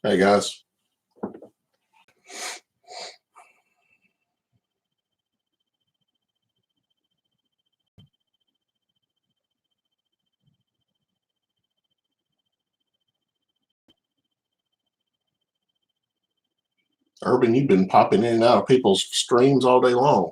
Hey guys. Urban, you've been popping in and out of people's streams all day long.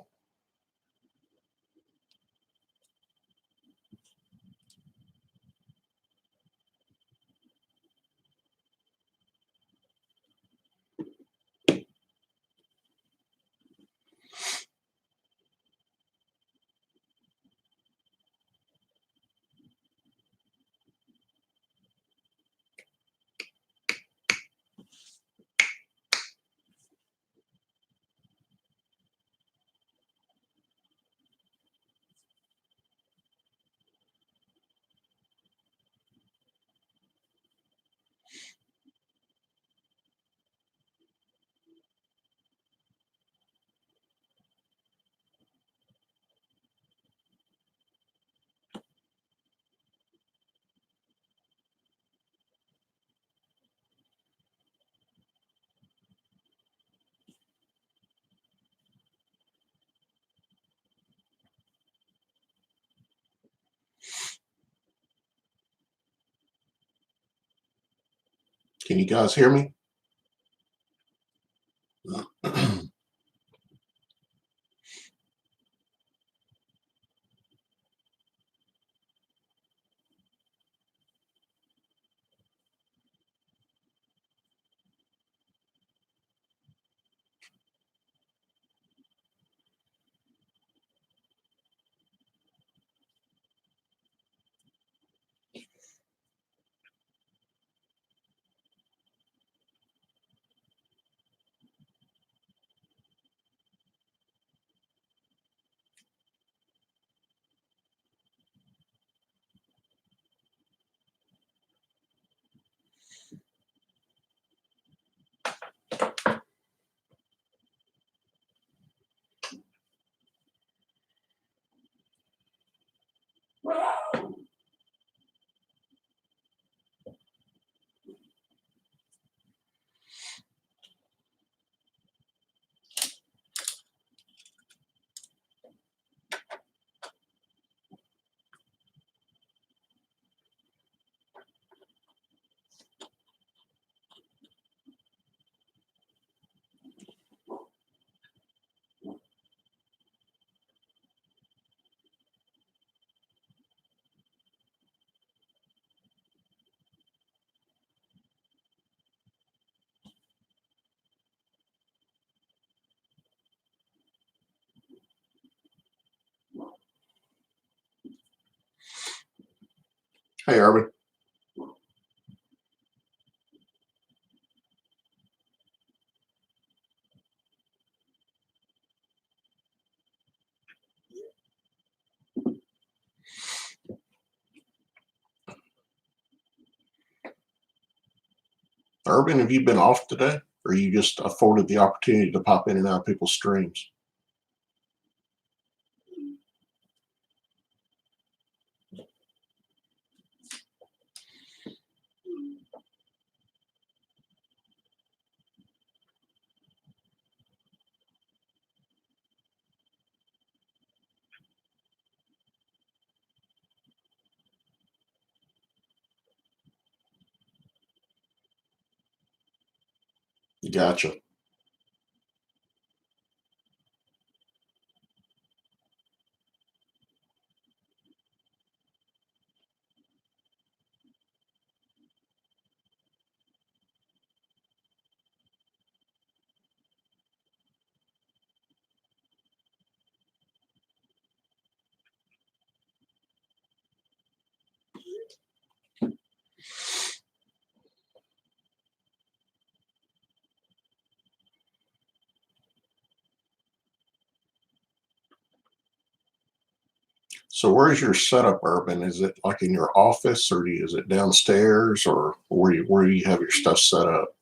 Can you guys hear me? Hey, Urban. Urban, have you been off today? Or you just afforded the opportunity to pop in and out of people's streams? Gotcha. So where's your setup, Urban? Is it like in your office, or is it downstairs, or where do you have your stuff set up?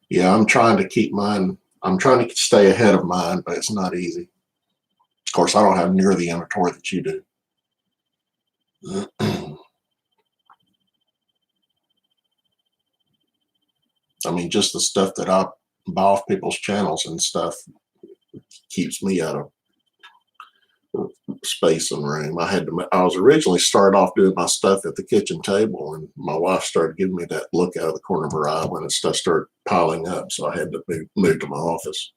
Yeah, I'm trying to keep mine. I'm trying to stay ahead of mine, but it's not easy. Of course, I don't have near the inventory that you do. I mean, just the stuff that I buy off people's channels and stuff keeps me out of space and room. I was originally started off doing my stuff at the kitchen table, and my wife started giving me that look out of the corner of her eye when stuff started piling up. So I had to move to my office.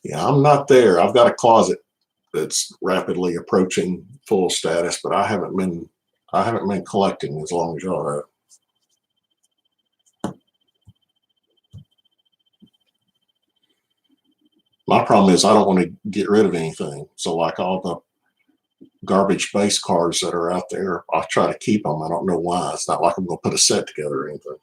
Yeah, I'm not there. I've got a closet that's rapidly approaching full status, but I haven't been collecting as long as y'all have. My problem is I don't want to get rid of anything. So like all the garbage base cards that are out there, I try to keep them. I don't know why. It's not like I'm going to put a set together or anything.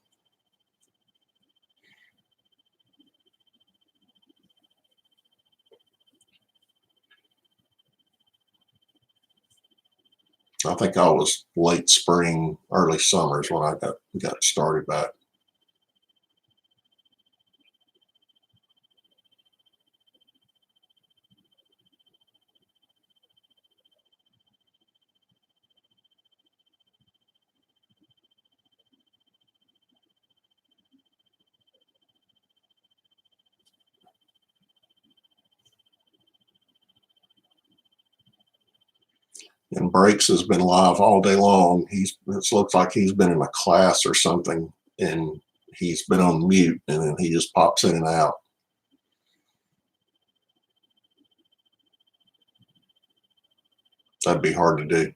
I think I was late spring, early summers when I got started back. And Breaks has been live all day long. It looks like he's been in a class or something, and he's been on mute, and then he just pops in and out. That'd be hard to do.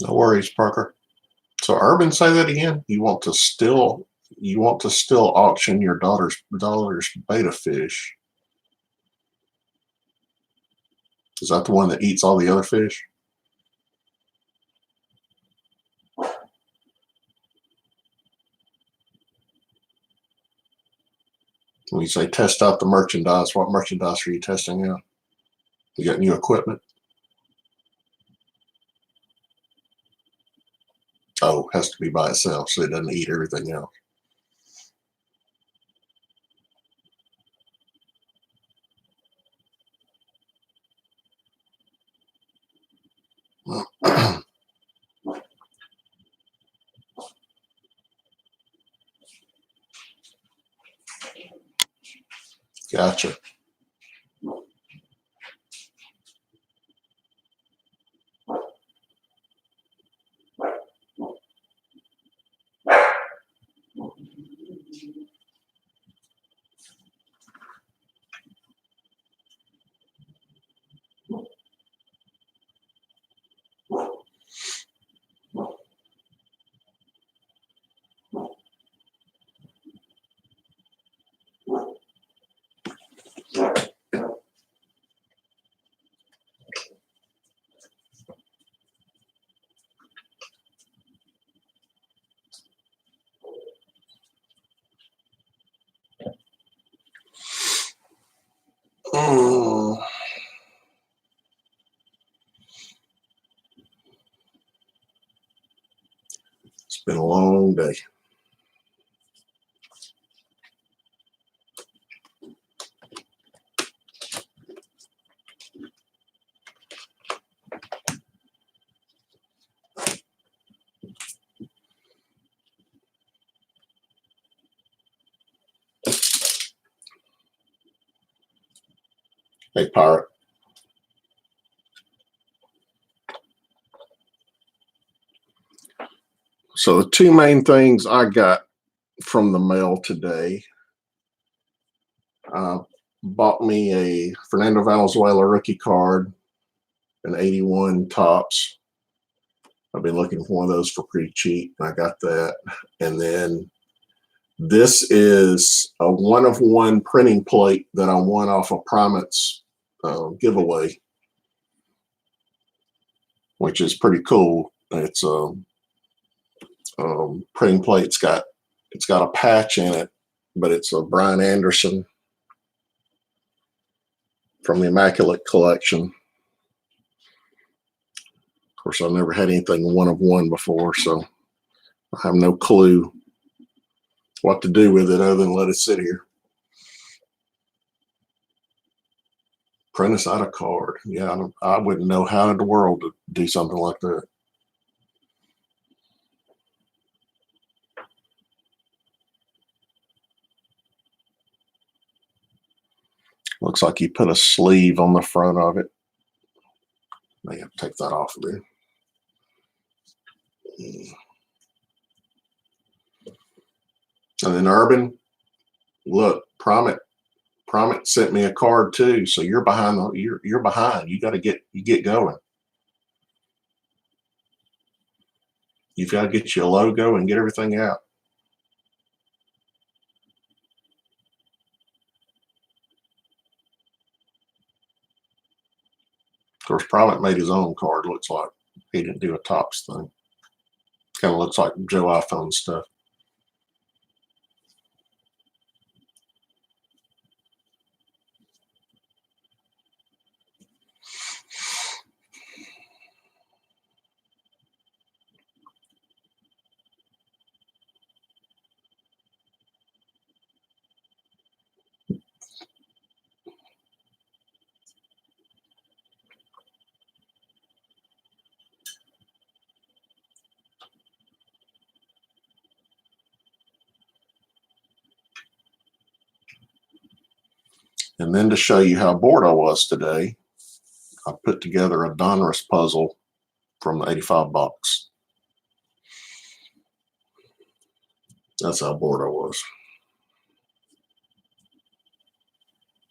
No worries, Parker. So Urban, say that again. You want to still auction your daughter's beta fish. Is that the one that eats all the other fish? When you say test out the merchandise, what merchandise are you testing out? You got new equipment? Oh, it has to be by itself so it doesn't eat everything else. Gotcha. It's been a long day. Hey, Pirate. So the two main things I got from the mail today, bought me a Fernando Valenzuela rookie card, an 81 tops. I've been looking for one of those for pretty cheap, and I got that. And then this is a 1-of-1 printing plate that I won off of Primate's giveaway, which is pretty cool. It's a printing plate. It's got a patch in it, but it's a Brian Anderson from the Immaculate Collection. Of course, I've never had anything 1-of-1 before, so I have no clue what to do with it other than let it sit here. Print us out a card. Yeah, I wouldn't know how in the world to do something like that. Looks like you put a sleeve on the front of it. May have to take that off of there. And then Urban, look, Primate sent me a card too. So you're behind. You're behind. You got to get going. You've got to get your logo and get everything out. Of course, Primate made his own card. Looks like he didn't do a tops thing. Kind of looks like Joe iPhone stuff. And then to show you how bored I was today, I put together a Donruss puzzle from the 85 box. That's how bored I was.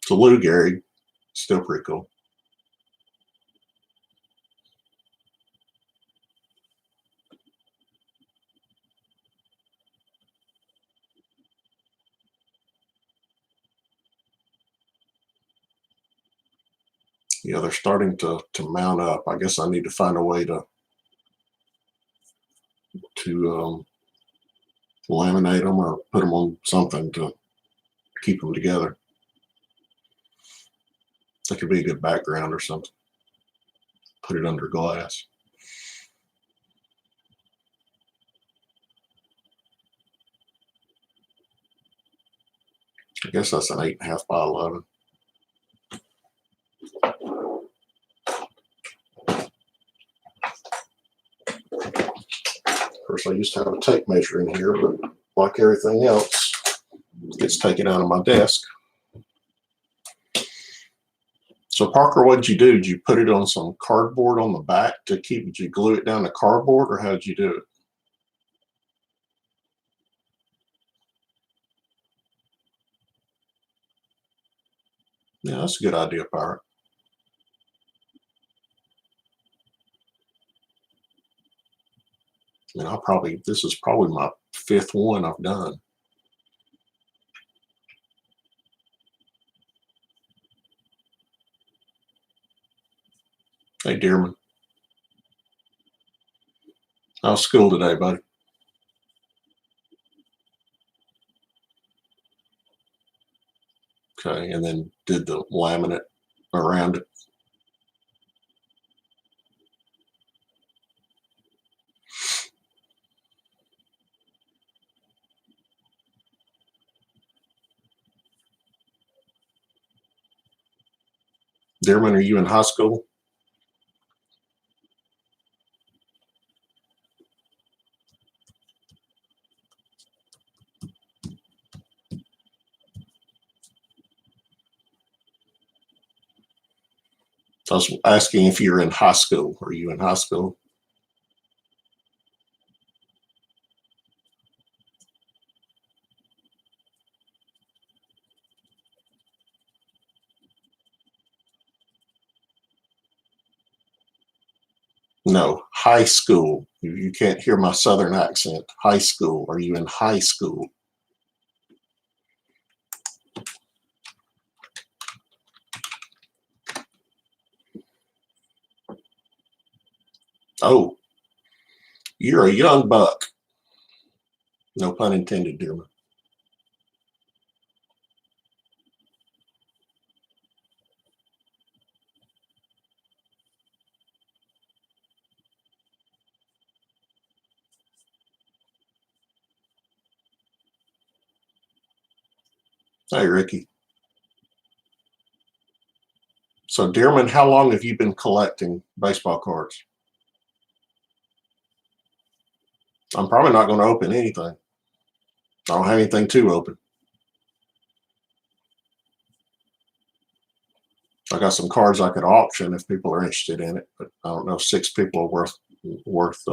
So Lou Gehrig, still pretty cool. Yeah, they're starting to mount up. I guess I need to find a way to laminate them or put them on something to keep them together. That could be a good background or something. Put it under glass. I guess that's an 8.5 by 11. Of course, I used to have a tape measure in here, but like everything else, it gets taken out of my desk. So Parker, what did you do? Did you put it on some cardboard on the back to keep? Did you glue it down to cardboard, or how did you do it? Yeah, that's a good idea, Pirate. And this is probably my 5th one I've done. Hey, Dearman. How's school today, buddy? Okay, and then did the laminate around it. Dearman, are you in high school? I was asking if you're in high school. Are you in high school? No, high school. You can't hear my southern accent. High school. Are you in high school? Oh, you're a young buck. No pun intended, Dearman. Hey, Ricky. So, Dearman, how long have you been collecting baseball cards? I'm probably not going to open anything. I don't have anything to open. I got some cards I could auction if people are interested in it, but I don't know if 6 people are worth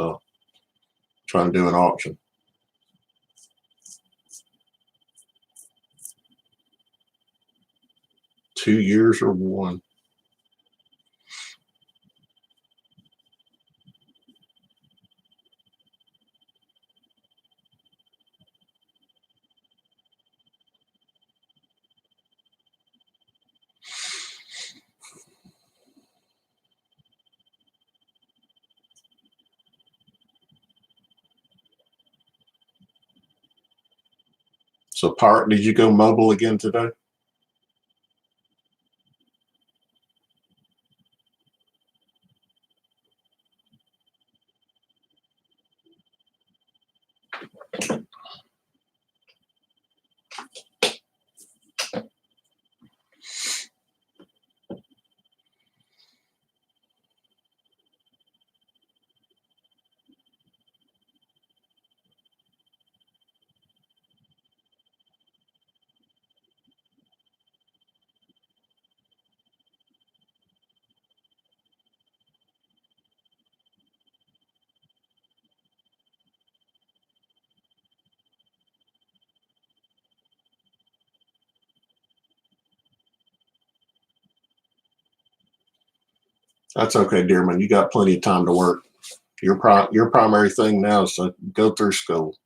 trying to do an auction. $2 years or 1? So, Pirate, did you go mobile again today? That's okay, Dearman. You got plenty of time to work. Your primary thing now is to go through school.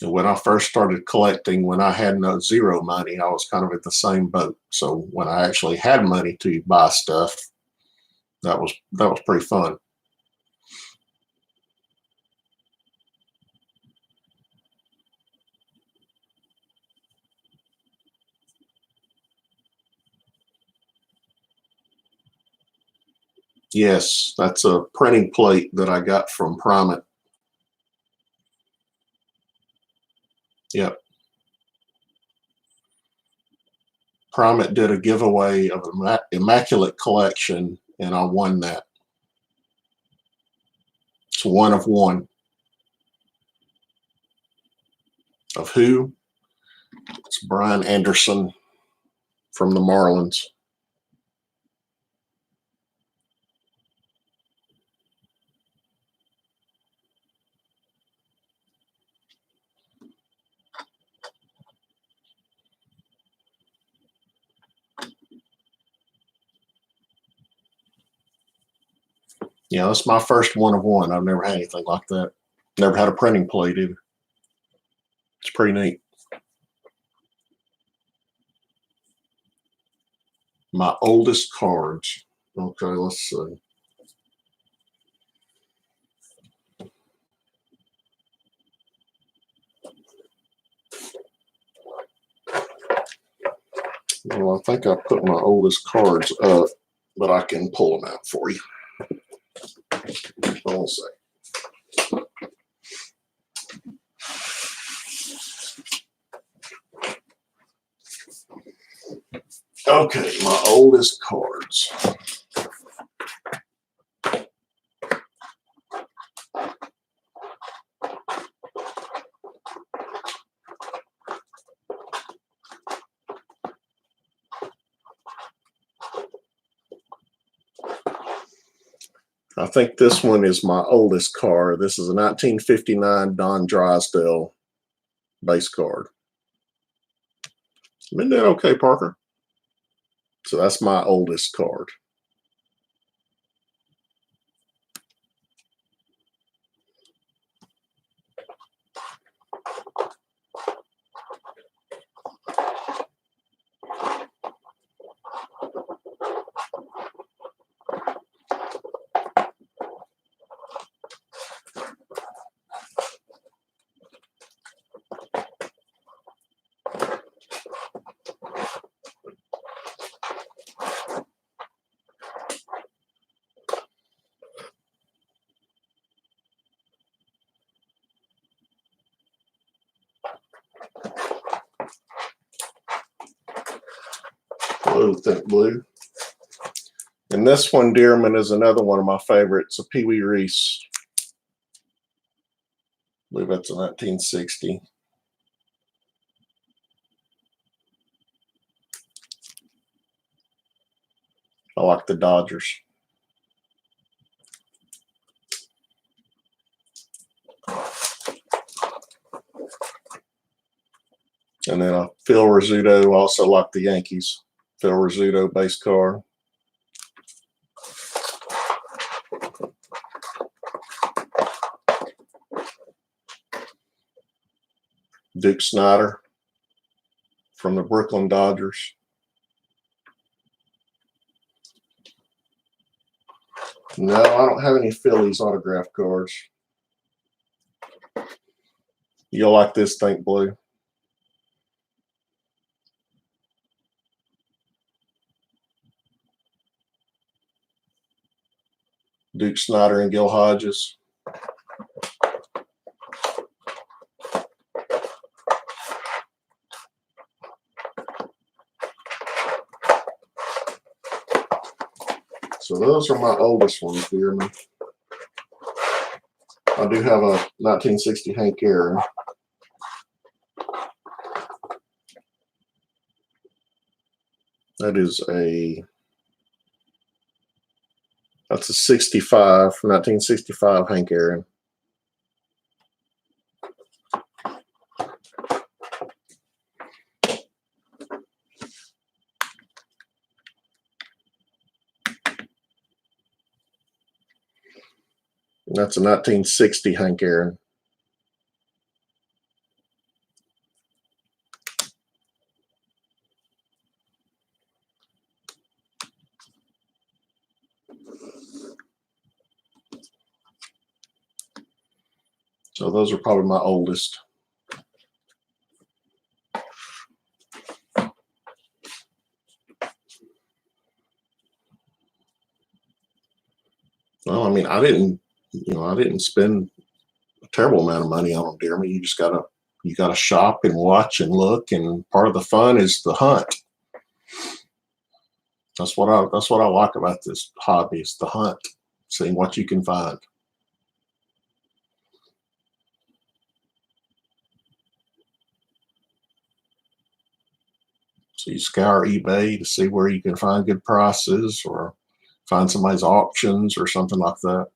And when I first started collecting, when I had no zero money, I was kind of in the same boat. So when I actually had money to buy stuff, that was pretty fun. Yes, that's a printing plate that I got from Primate. Yep. Primate did a giveaway of an immaculate collection, and I won that. It's 1 of 1. Of who? It's Brian Anderson from the Marlins. Yeah, that's my first 1 of 1. I've never had anything like that. Never had a printing plate either. It's pretty neat. My oldest cards. Okay, let's see. Well, I think I put my oldest cards up, but I can pull them out for you. Hold on a second. Okay, my oldest cards. I think this one is my oldest card. This is a 1959 Don Drysdale base card. Been doing okay, Parker. So that's my oldest card. Blue, thick blue. And this one, Dearman, is another one of my favorites, a Pee Wee Reese. I believe that's a 1960. I like the Dodgers. And then Phil Rizzuto, also like the Yankees. Phil Rizzuto base card. Duke Snider from the Brooklyn Dodgers. No, I don't have any Phillies autograph cards. You'll like this, think blue. Duke Snider and Gil Hodges. So those are my oldest ones, Dearman. I do have a 1960 Hank Aaron. That's a 65, 1965 Hank Aaron. That's a 1960 Hank Aaron. So those are probably my oldest. Well, I mean, I didn't spend a terrible amount of money on them, Dearman. You just gotta shop and watch and look, and part of the fun is the hunt. That's what I like about this hobby, is the hunt, seeing what you can find. So you scour eBay to see where you can find good prices, or find somebody's auctions or something like that.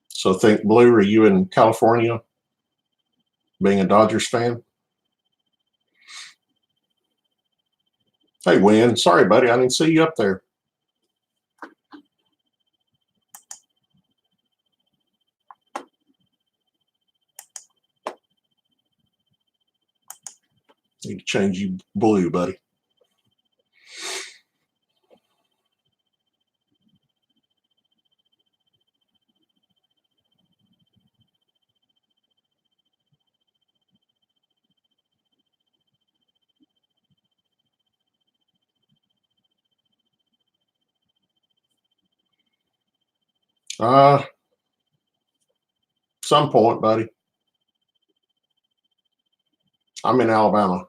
So think blue, are you in California, being a Dodgers fan? Hey, Win, sorry, buddy, I didn't see you up there. Need to change you blue, buddy. Some point, buddy. I'm in Alabama,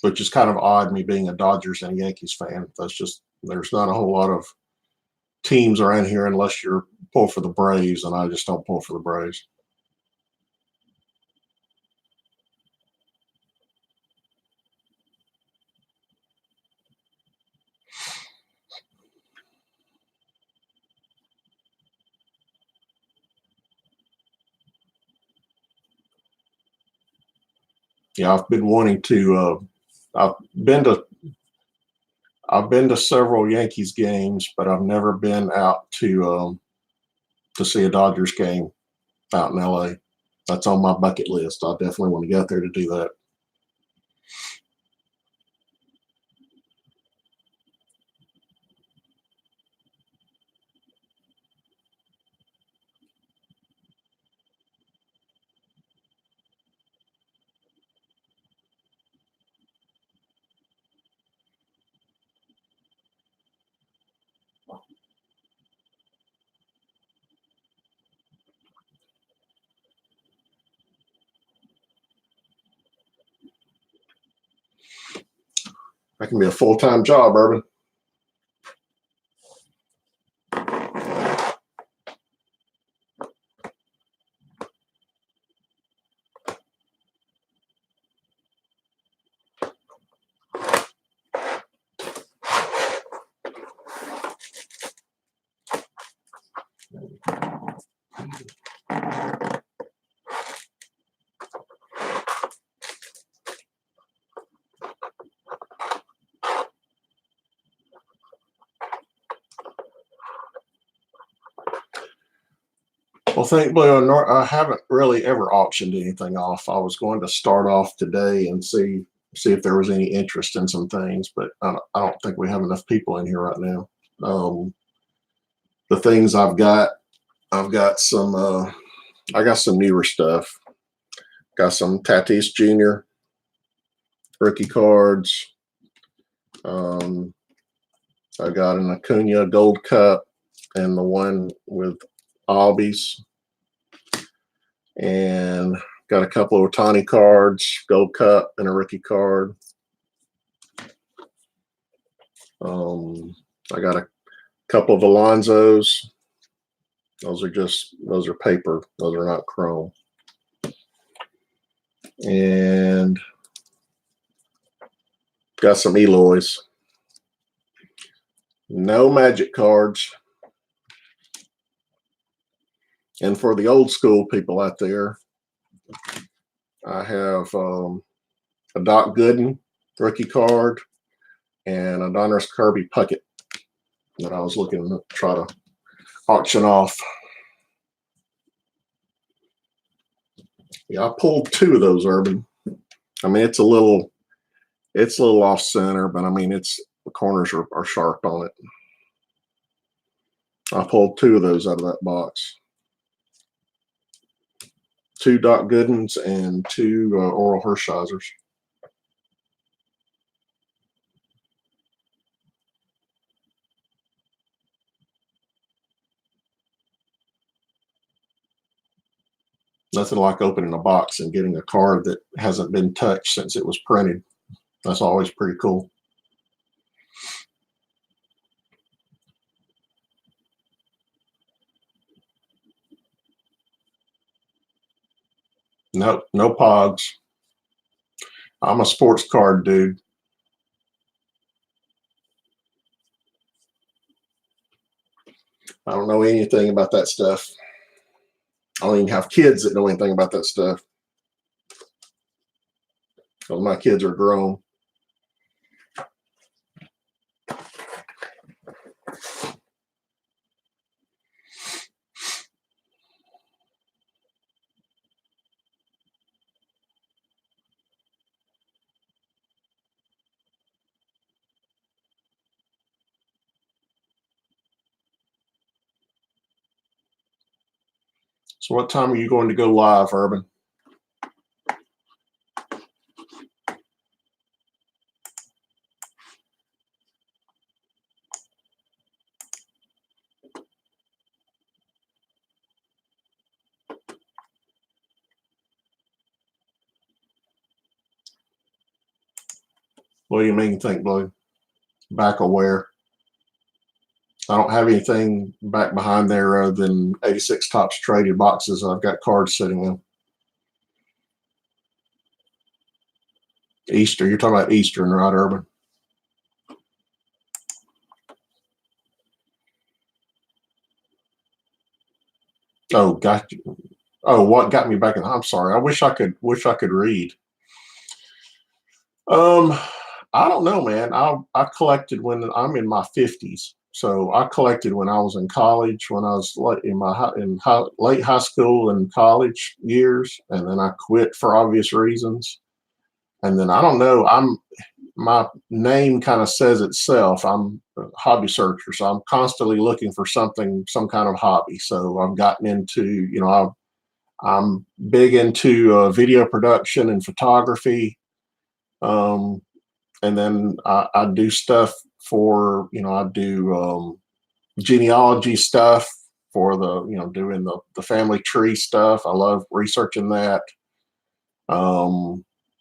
which is kind of odd, me being a Dodgers and Yankees fan. That's just There's not a whole lot of teams around here unless you're pull for the Braves, and I just don't pull for the Braves. Yeah, I've been wanting to. I've been to several Yankees games, but I've never been out to see a Dodgers game out in LA. That's on my bucket list. I definitely want to get out there to do that. That can be a full-time job, Urban. Well, thankfully, I haven't really ever auctioned anything off. I was going to start off today and see if there was any interest in some things, but I don't think we have enough people in here right now. The things I've got some. I got some newer stuff. Got some Tatis Jr. rookie cards. I got an Acuna Gold Cup and the one with Albies, and got a couple of Ohtani cards, Gold Cup and a rookie card. I got a couple of Alonsos. Those are paper. Those are not chrome. And got some Eloys. No Magic cards. And for the old school people out there, I have a Doc Gooden rookie card and a Donruss Kirby Puckett that I was looking to try to auction off. Yeah, I pulled two of those, Urban. I mean, it's a little off center, but I mean, the corners are sharp on it. I pulled two of those out of that box. Two Doc Goodens and two Oral Hershiser's. Nothing like opening a box and getting a card that hasn't been touched since it was printed. That's always pretty cool. Nope, no pogs. I'm a sports card dude. I don't know anything about that stuff. I don't even have kids that know anything about that stuff. Because my kids are grown. So what time are you going to go live, Urban? What do you mean, think blue? Back of where? I don't have anything back behind there other than 86 Tops traded boxes. I've got cards sitting in. Easter, you're talking about Eastern, right, Urban? Oh, got you. Oh, what got me back in? I'm sorry. I wish I could read. I don't know, man. I collected when I'm in my 50s. So I collected when I was in college, when I was in my late high school and college years, and then I quit for obvious reasons. And then I don't know. My name kind of says itself. I'm a hobby searcher, so I'm constantly looking for something, some kind of hobby. So I've gotten into, I'm big into video production and photography. And then I do stuff for, I do genealogy stuff for doing the family tree stuff. I love researching that.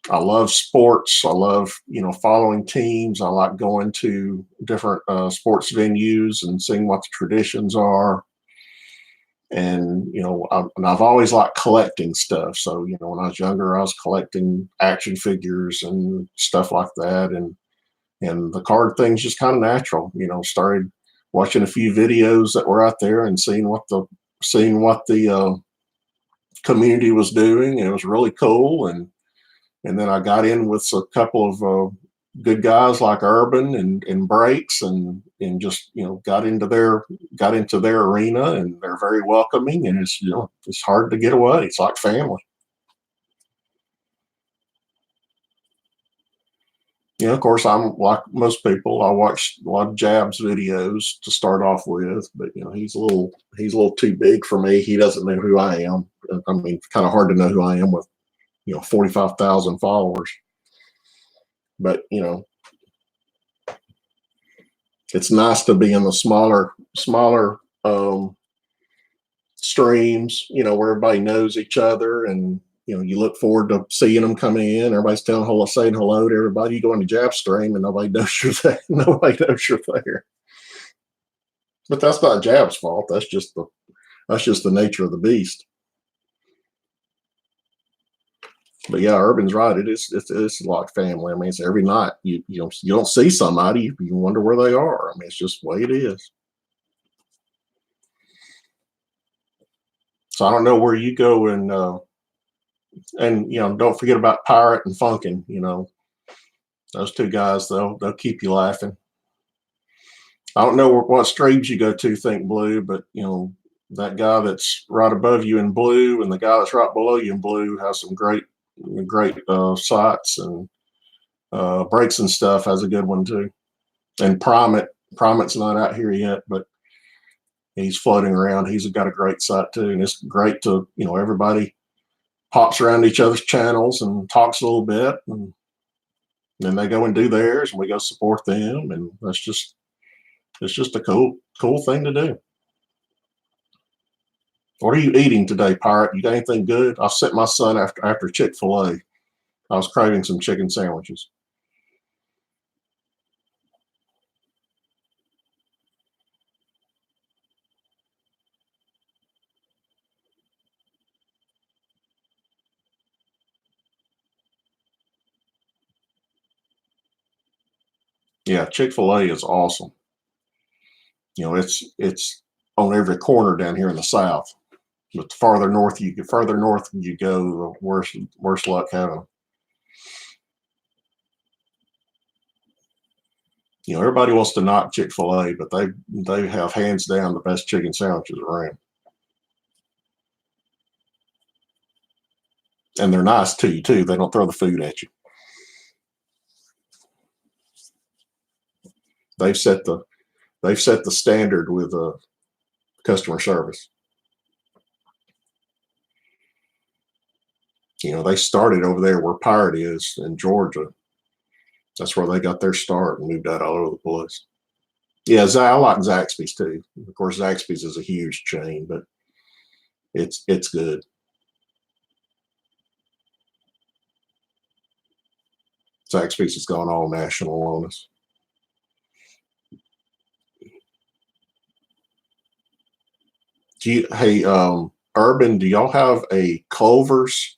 I love sports. I love, following teams. I like going to different sports venues and seeing what the traditions are. And, and I've always liked collecting stuff. So, when I was younger, I was collecting action figures and stuff like that. And the card thing's just kind of natural, started watching a few videos that were out there and seeing what the community was doing. And it was really cool. And then I got in with a couple of good guys like Urban and Breaks and just got into their arena, and they're very welcoming, and it's hard to get away. It's like family. Of course, I'm like most people. I watched a lot of Jab's videos to start off with, but he's a little too big for me. He doesn't know who I am. I mean, kind of hard to know who I am with 45,000 followers. But it's nice to be in the smaller streams, where everybody knows each other, and you look forward to seeing them coming in. Everybody's saying hello to everybody. You go into Jab stream and nobody knows you're there. Nobody knows you're there. But that's not Jab's fault. That's just the nature of the beast. But yeah, Urban's right. It's like family. I mean, it's every night. You don't see somebody, you wonder where they are. I mean, it's just the way it is. So I don't know where you go and don't forget about Pirate and Funkin'. Those two guys, they'll keep you laughing. I don't know what streams you go to, Think Blue, but that guy that's right above you in blue and the guy that's right below you in blue has some great sites, and Breaks and stuff has a good one too. And Primate's not out here yet, but he's floating around. He's got a great site too, and it's great to everybody pops around each other's channels and talks a little bit, and then they go and do theirs, and we go support them, and it's just a cool thing to do. What are you eating today, Pirate? You got anything good? I sent my son after Chick-fil-A. I was craving some chicken sandwiches. Yeah, Chick-fil-A is awesome. It's on every corner down here in the South. But the farther north you go, the worse luck having them. Everybody wants to knock Chick-fil-A, but they have hands down the best chicken sandwiches around. And they're nice to you too. They don't throw the food at you. They've set the standard with customer service. They started over there where Pirate is in Georgia. That's where they got their start and moved out all over the place. Yeah, I like Zaxby's too. Of course, Zaxby's is a huge chain, but it's good. Zaxby's has gone all national on us. Hey, Urban, do y'all have a Culver's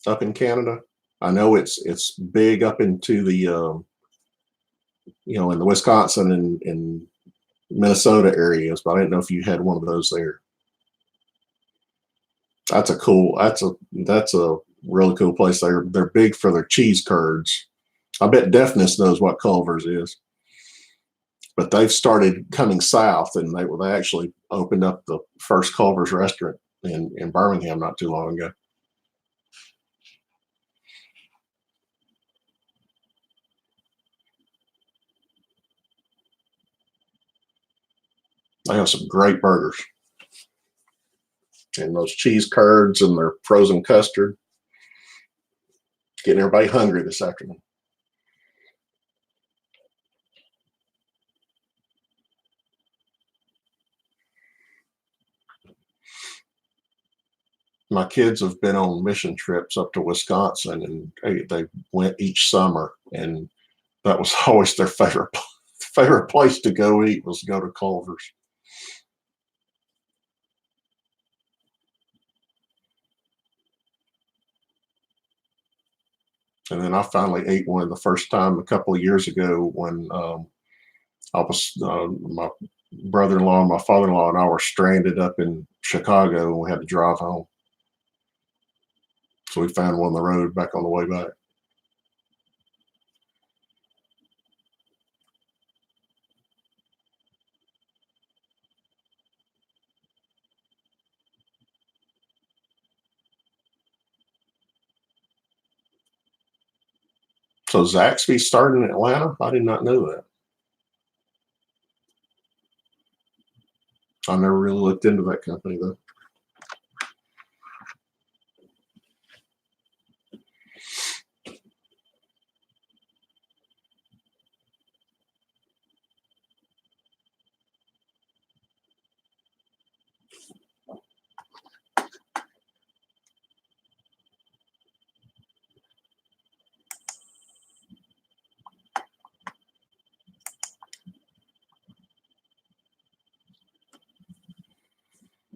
up in Canada? I know it's big up into the in the Wisconsin and Minnesota areas, but I didn't know if you had one of those there. That's a really cool place. They're big for their cheese curds. I bet Deafness knows what Culver's is, but they've started coming south, and they actually opened up the first Culver's restaurant in Birmingham not too long ago. They have some great burgers and those cheese curds and their frozen custard. Getting everybody hungry this afternoon. My kids have been on mission trips up to Wisconsin, and they went each summer, and that was always their favorite place to go eat was to go to Culver's. And then I finally ate one the first time a couple of years ago when I was my brother-in-law and my father-in-law and I were stranded up in Chicago, and we had to drive home. So we found one on the road back on the way back. So Zaxby's starting in Atlanta? I did not know that. I never really looked into that company though.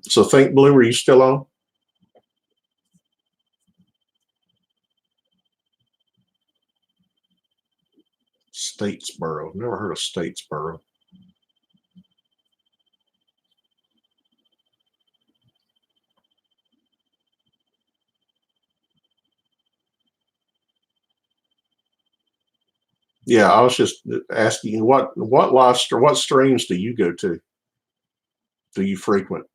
So Think Blue, are you still on? Statesboro. Never heard of Statesboro. Yeah, I was just asking you what what streams do you go to? Do you frequent?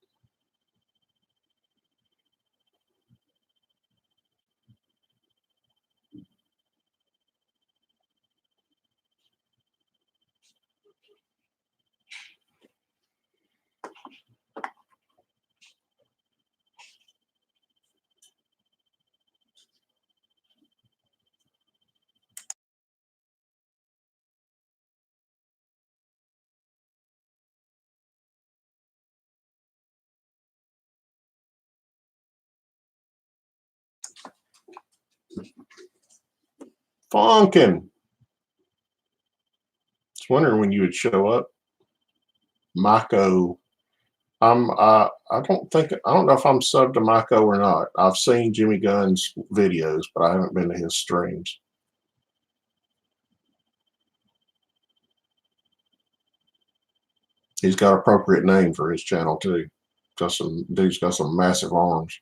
Funkin'. Just wondering when you would show up. Mako. I don't know if I'm subbed to Mako or not. I've seen Jimmy Gunn's videos, but I haven't been to his streams. He's got an appropriate name for his channel too. Dude's got some massive arms.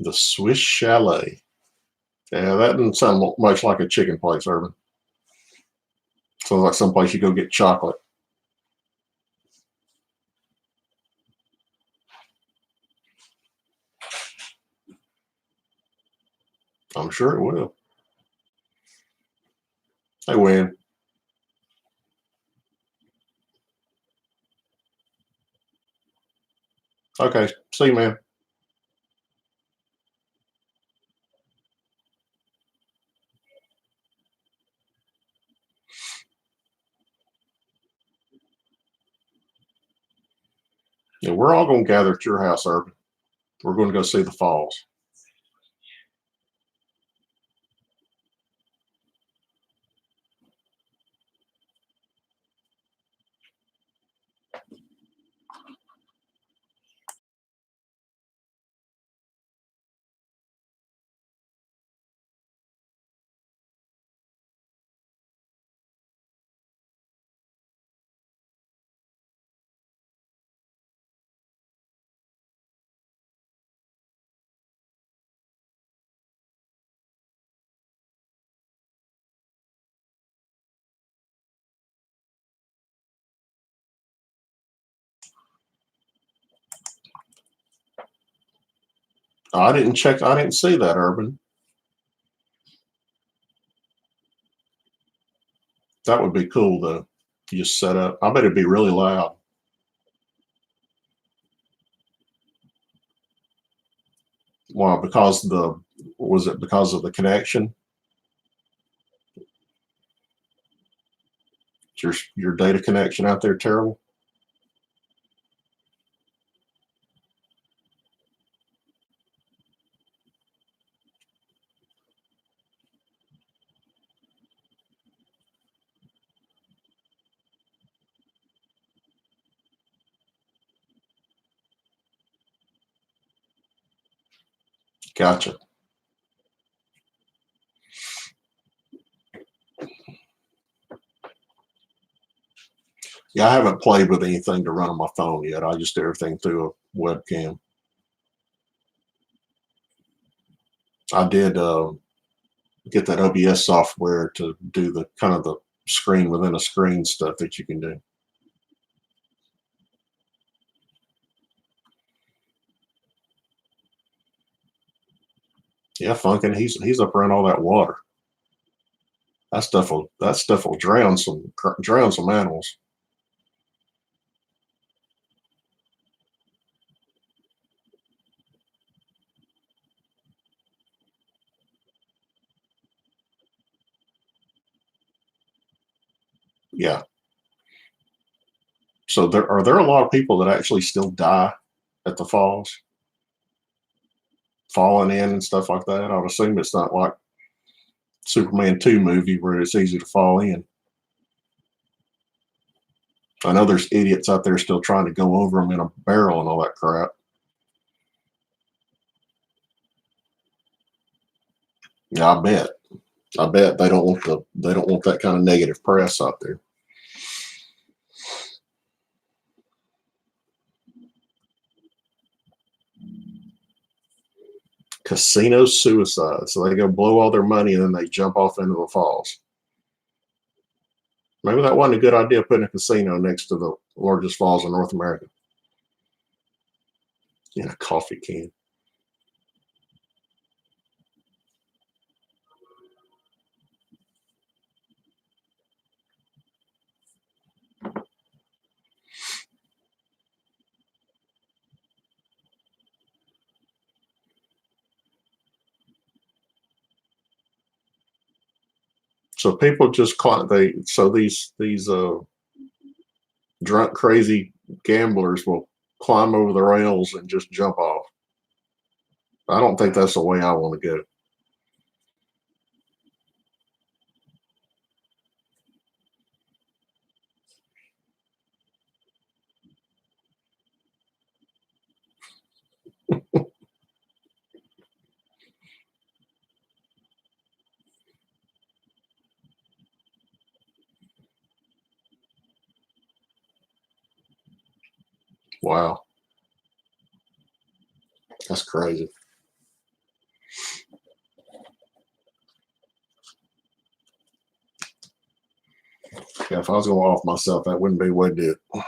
The Swiss Chalet. Yeah, that doesn't sound much like a chicken place, Urban. Sounds like someplace you go get chocolate. I'm sure it will. They win. Okay, see you, man. Yeah, we're all going to gather at your house, Urban. We're going to go see the falls. I didn't check. I didn't see that, Urban. That would be cool, though. You just set up. I bet it'd be really loud. Well, because was it because of the connection? Your data connection out there terrible? Gotcha. Yeah, I haven't played with anything to run on my phone yet. I just do everything through a webcam. I did get that OBS software to do the kind of the screen within a screen stuff that you can do. Yeah, Funkin', he's up around all that water. That stuff will drown some animals. Yeah. So are there a lot of people that actually still die at the falls, falling in and stuff like that? I would assume it's not like Superman 2 movie where it's easy to fall in. I know there's idiots out there still trying to go over them in a barrel and all that crap. Yeah, I bet. I bet they don't want that kind of negative press out there. Casino suicide. So they go blow all their money and then they jump off into the falls. Maybe that wasn't a good idea, putting a casino next to the largest falls in North America. In a coffee can. So people just these drunk crazy gamblers will climb over the rails and just jump off. I don't think that's the way I want to go. Wow, that's crazy. Yeah, if I was going off myself, that wouldn't be the way to do it.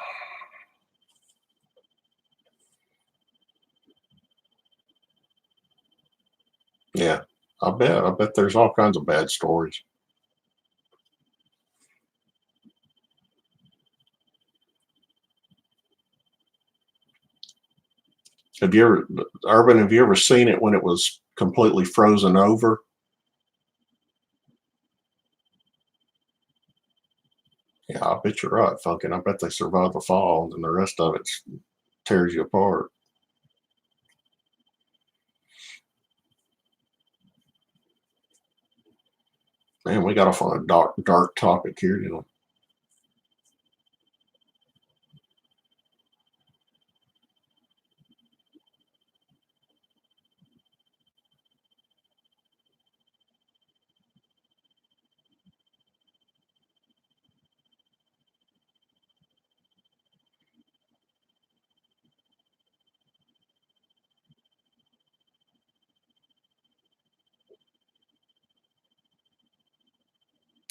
Yeah, I bet there's all kinds of bad stories. Have you ever, Urban, have you ever seen it when it was completely frozen over? Yeah, I bet you're right, Funkin'. I bet they survive the fall and the rest of it tears you apart. Man, we got off on a dark topic here, you know.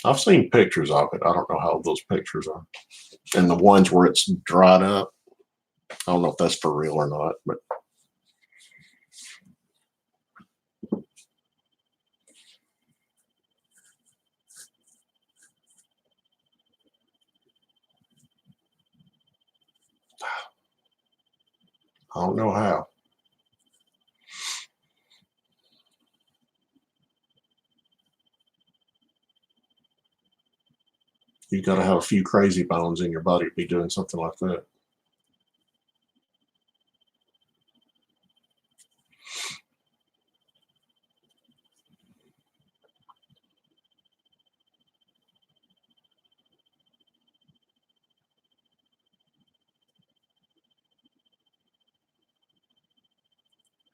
I've seen pictures of it. I don't know how old those pictures are. And the ones where it's dried up, I don't know if that's for real or not, but I don't know how. You got to have a few crazy bones in your body to be doing something like that.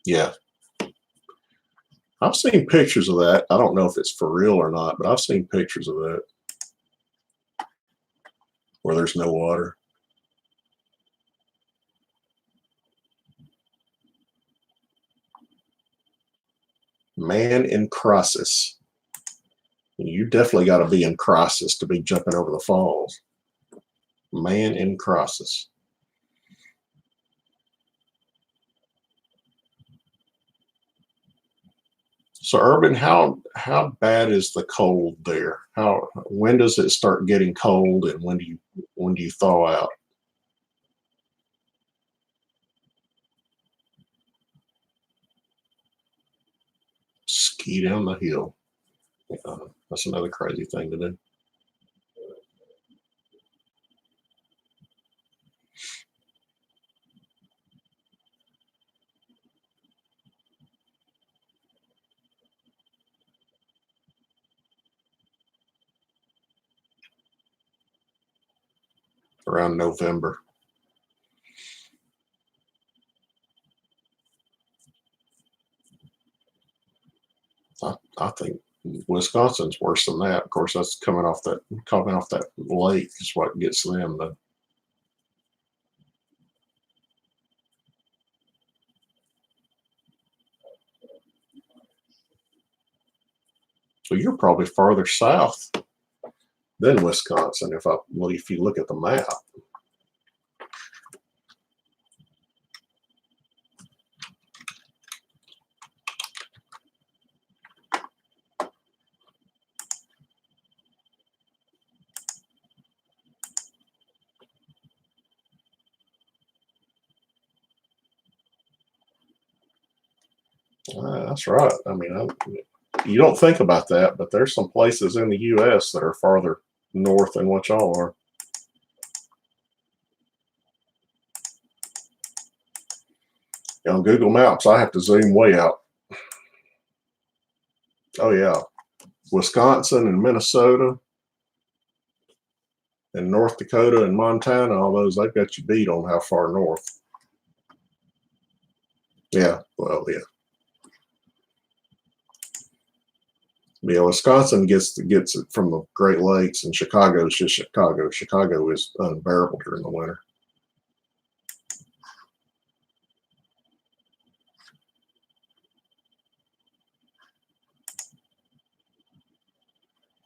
Yeah. I've seen pictures of that. I don't know if it's for real or not, but I've seen pictures of that where there's no water. Man in crisis. You definitely got to be in crisis to be jumping over the falls. Man in crisis. So, Urban, how bad is the cold there? When does it start getting cold, and when do you thaw out? Ski down the hill. That's another crazy thing to do. Around November. I think Wisconsin's worse than that. Of course, that's coming off that lake is what gets them. Though. So you're probably farther south than Wisconsin if you look at the map. That's right. I mean, you don't think about that, but there's some places in the U.S. that are farther north than what y'all are. On Google Maps, I have to zoom way out. Oh yeah, Wisconsin and Minnesota and North Dakota and Montana, all those they've got you beat on how far north. Yeah, well, yeah. Yeah, Wisconsin gets it from the Great Lakes, and Chicago is just Chicago. Chicago is unbearable during the winter.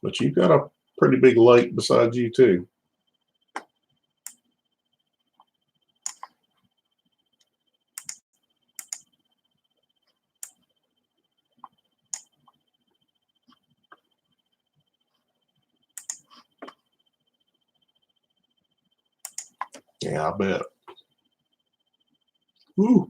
But you've got a pretty big lake beside you too. Yeah, I bet. Woo.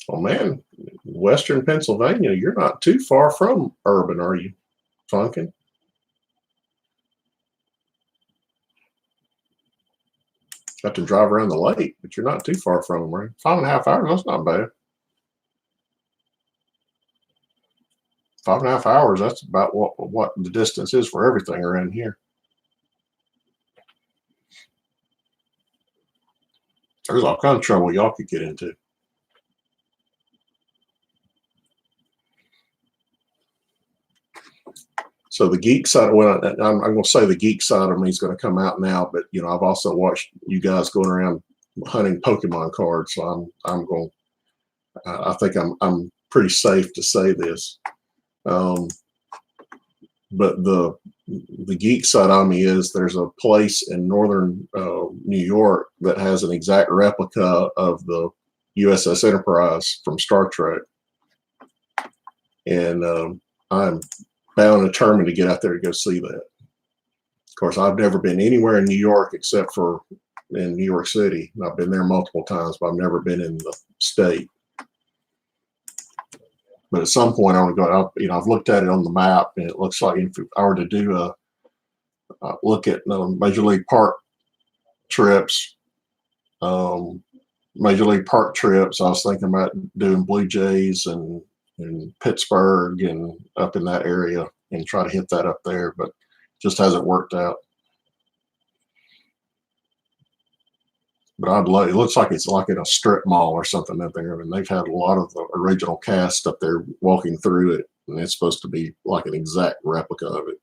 Oh man, Western Pennsylvania, you're not too far from urban, are you, Funkin? Got to drive around the lake, but you're not too far from them, right? 5.5 hours, that's not bad. 5.5 hours, that's about what the distance is for everything around here. There's all kinds of trouble y'all could get into. So the geek side, well, I'm going to say the geek side of me is going to come out now, but you know, I've also watched you guys going around hunting Pokemon cards, so I'm going. I think I'm pretty safe to say this. But the geek side on me is there's a place in northern New York that has an exact replica of the USS Enterprise from Star Trek, and I'm bound and determined to get out there to go see that. Of course, I've never been anywhere in New York except for in New York City. I've been there multiple times, but I've never been in the state. But at some point, I want to go out. You know, I've looked at it on the map, and it looks like if I were to do a look at Major League Park trips, Major League Park trips, I was thinking about doing Blue Jays and Pittsburgh and up in that area and try to hit that up there, but just hasn't worked out. But I'd love. It looks like it's like in a strip mall or something up there. I mean, they've had a lot of the original cast up there walking through it, and it's supposed to be like an exact replica of it.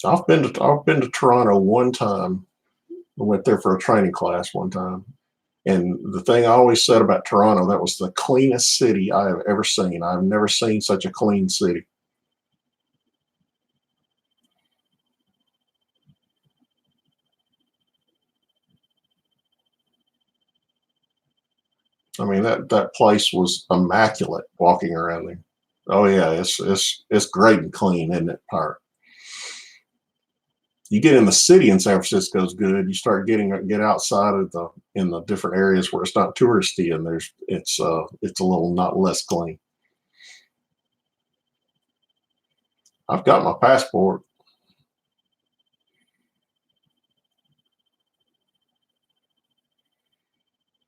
I've been to Toronto one time. I went there for a training class one time. And the thing I always said about Toronto, that was the cleanest city I have ever seen. I've never seen such a clean city. I mean, that place was immaculate walking around there. Oh yeah, it's great and clean, isn't it, Park? You get in the city in San Francisco is good. You start get outside of in the different areas where it's not touristy and it's a little not less clean. I've got my passport.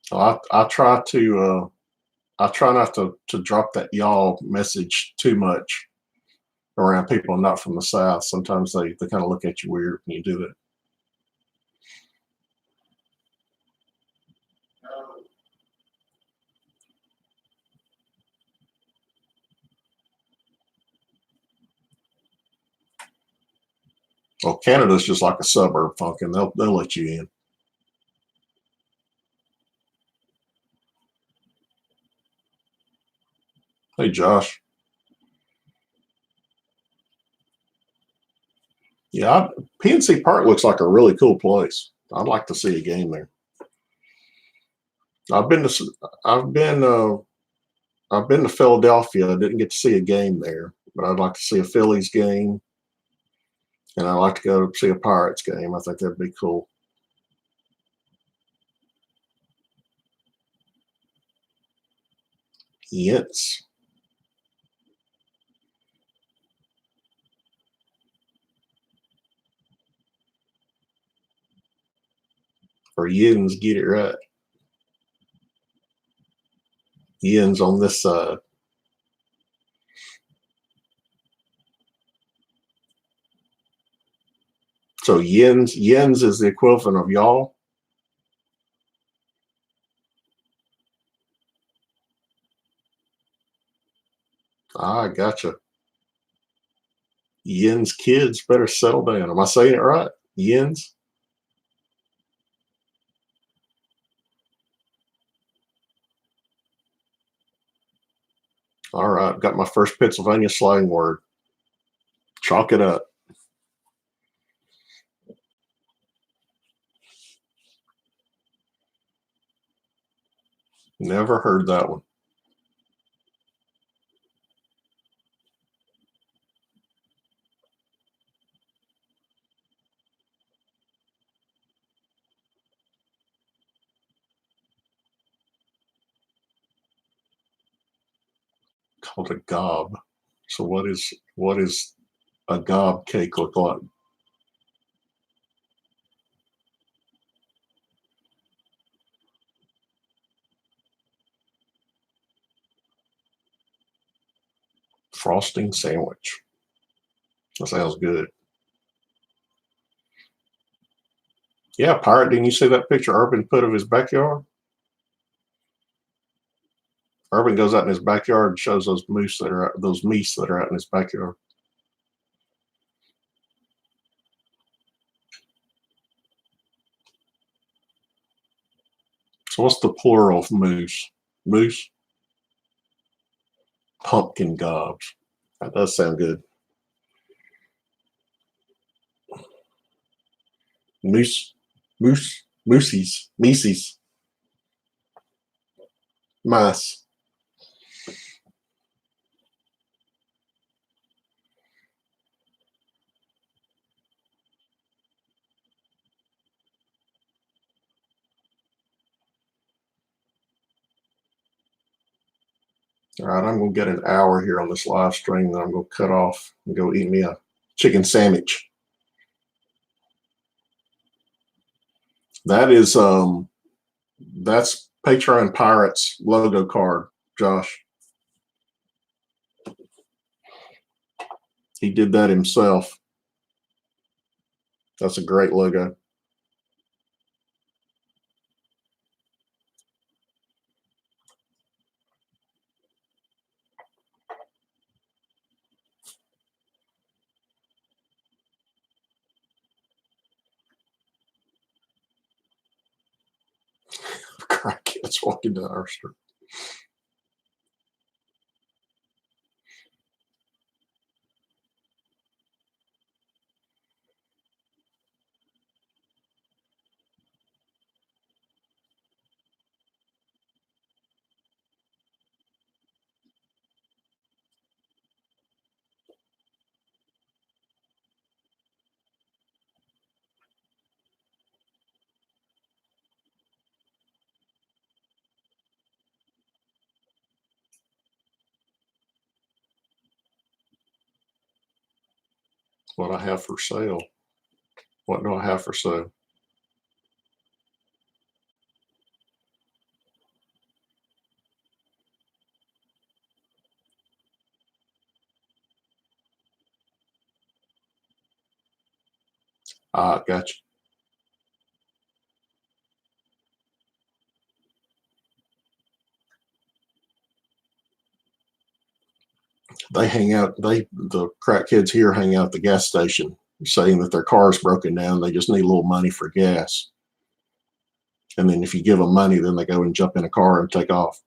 So I try not to drop that y'all message too much around people not from the South. Sometimes they kind of look at you weird when you do that. Well, Canada's just like a suburb, Funkin'. They'll let you in. Hey, Josh. Yeah, PNC Park looks like a really cool place. I'd like to see a game there. I've been to I've been to Philadelphia. I didn't get to see a game there, but I'd like to see a Phillies game, and I'd like to go see a Pirates game. I think that'd be cool. Yents. Or Yens, get it right. Yens on this side. So Yens is the equivalent of y'all. I gotcha. Yens kids better settle down. Am I saying it right? Yens? All right. Got my first Pennsylvania slang word. Chalk it up. Never heard that one. Called a gob. So what is a gob cake look like? Frosting sandwich. That sounds good. Yeah, Pirate, didn't you see that picture Urban put of his backyard? Urban goes out in his backyard and shows those moose that are those meese that are out in his backyard. So what's the plural of moose? Moose? Pumpkin gobs. That does sound good. Moose, moosies, mice. All right, I'm going to get an hour here on this live stream, then I'm going to cut off and go eat me a chicken sandwich. That is that's Patreon Pirates logo card, Josh. He did that himself. That's a great logo. Crackheads walking down our street. What I have for sale. What do I have for sale? Ah, gotcha. They hang out, the crackheads here hang out at the gas station saying that their car's broken down. They just need a little money for gas. And then if you give them money, then they go and jump in a car and take off.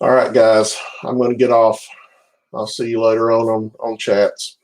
All right, guys, I'm going to get off. I'll see you later on chats.